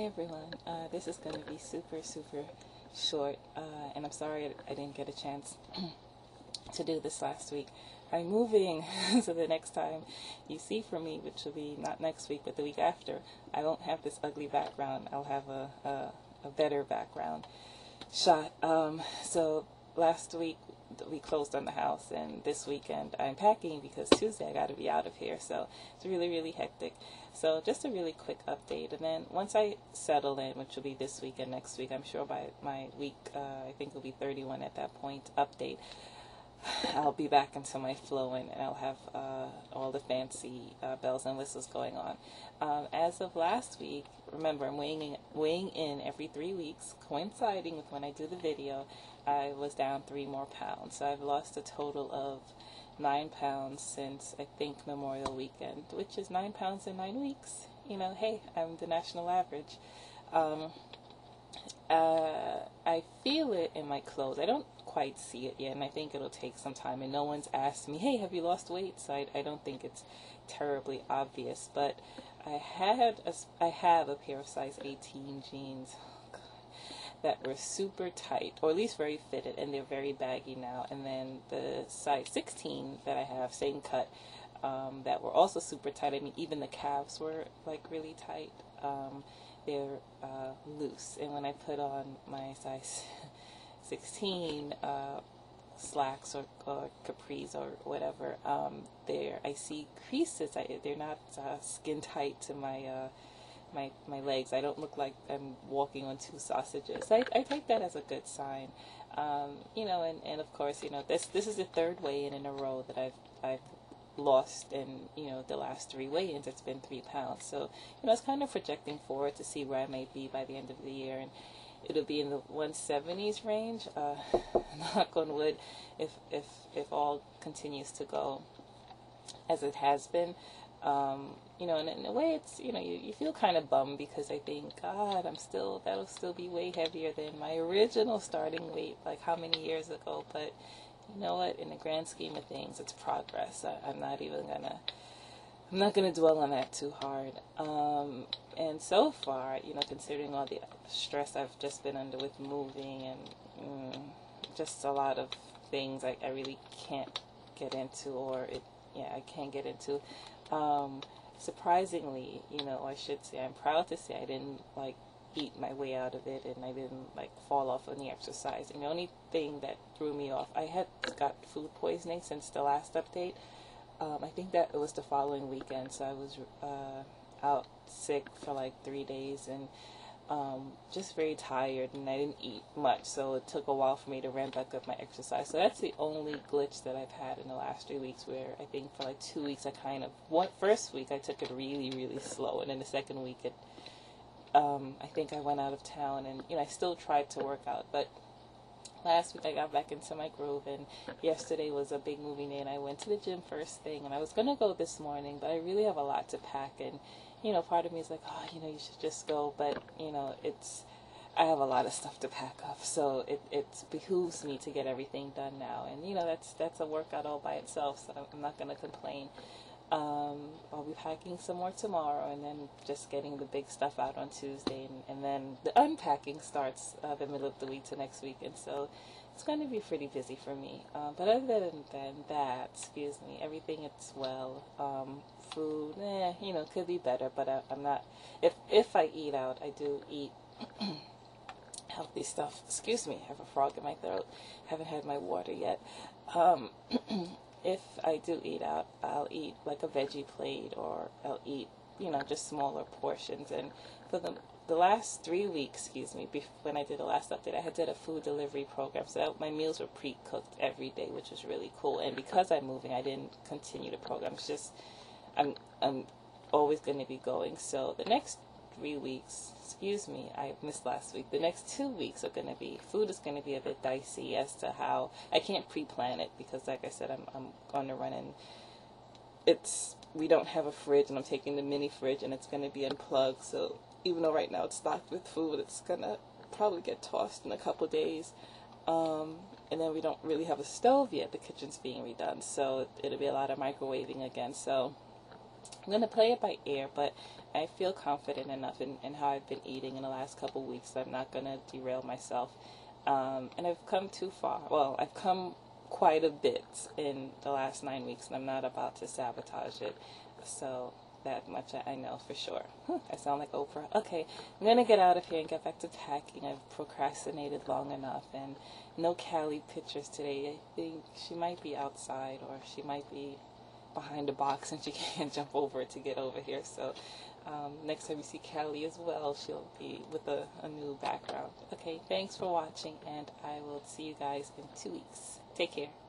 everyone. This is going to be super short, and I'm sorry I didn't get a chance to do this last week. I'm moving, so the next time you see from me, which will be not next week but the week after, I won't have this ugly background. I'll have a better background shot. So last week we closed on the house, and this weekend I'm packing because Tuesday I got to be out of here, so it's really hectic. So just a really quick update, and then once I settle in, which will be this week and next week, I'm sure by my week, I think it'll be 31 at that point, update, I'll be back into my flow, and I'll have all the fancy bells and whistles going on. As of last week, remember, I'm weighing in every 3 weeks, coinciding with when I do the video. I was down 3 more pounds, so I've lost a total of 9 pounds since I think Memorial Weekend, which is 9 pounds in 9 weeks. You know, hey, I'm the national average. I feel it in my clothes. I don't quite see it yet, and I think it'll take some time, and no one's asked me, hey, have you lost weight? So I don't think it's terribly obvious, but I have a pair of size 18 jeans that were super tight, or at least very fitted, and they're very baggy now. And then the size 16 that I have, same cut, that were also super tight. I mean, even the calves were like really tight. They're loose, and when I put on my size 16 slacks or capris or whatever, I see creases. They're not skin tight to my legs. I don't look like I'm walking on 2 sausages. I take that as a good sign. You know, and of course, you know, this is the 3rd weigh-in in a row that I've lost in, you know, the last 3 weigh-ins. It's been 3 pounds. So, you know, it's kind of projecting forward to see where I may be by the end of the year, and it'll be in the 170s range. Knock on wood, if all continues to go as it has been. You know, and in a way, it's, you know, you feel kind of bummed because I think, God, that'll still be way heavier than my original starting weight, like how many years ago. But you know what? In the grand scheme of things, it's progress. I'm not gonna dwell on that too hard. And so far, you know, considering all the stress I've just been under with moving and just a lot of things I really can't get into, I can't get into. Surprisingly, you know, I should say, I'm proud to say I didn't like eat my way out of it, and I didn't like fall off on the exercise. And the only thing that threw me off, I had got food poisoning since the last update. I think that it was the following weekend, so I was out sick for like 3 days, and just very tired, and I didn't eat much, so it took a while for me to ramp back up my exercise. So that's the only glitch that I've had in the last 3 weeks, where I think for like 2 weeks first week I took it really slow, and then the second week I think I went out of town, and you know, I still tried to work out, but last week I got back into my groove, and yesterday was a big moving day, and I went to the gym first thing, and I was going to go this morning, but I really have a lot to pack, and you know, part of me is like, oh, you know, you should just go, but you know, I have a lot of stuff to pack up, so it behooves me to get everything done now, and you know, that's a workout all by itself, so I'm not going to complain. I'll be packing some more tomorrow, and then just getting the big stuff out on Tuesday, and then the unpacking starts the middle of the week to next weekend, so it's going to be pretty busy for me. But other than that, everything is well. Food, you know, could be better, but I'm not. If I eat out, I do eat healthy stuff. Excuse me, I have a frog in my throat. Haven't had my water yet. If I do eat out, I'll eat like a veggie plate, or I'll eat, you know, just smaller portions. And for the last 3 weeks, when I did the last update, I had did a food delivery program, so my meals were pre-cooked every day, which was really cool. And because I'm moving, I didn't continue the program. It's just I'm always going to be going. So the next 3 weeks, I missed last week. The next 2 weeks are going to be, food is going to be a bit dicey as to how, I can't pre-plan it because like I said, I'm going to run in, we don't have a fridge, and I'm taking the mini fridge, and it's going to be unplugged, so even though right now it's stocked with food, it's going to probably get tossed in a couple of days. And then we don't really have a stove yet. The kitchen's being redone, so it'll be a lot of microwaving again. So I'm going to play it by ear, but I feel confident enough in how I've been eating in the last couple weeks that I'm not going to derail myself. And I've come too far. Well, I've come quite a bit in the last 9 weeks, and I'm not about to sabotage it. So that much I know for sure. I sound like Oprah. Okay, I'm going to get out of here and get back to packing. I've procrastinated long enough, and no Callie pictures today. I think she might be outside, or she might be behind a box and she can't jump over it to get over here. So next time you see Callie as well, she'll be with a new background. Okay, thanks for watching, and I will see you guys in 2 weeks. Take care.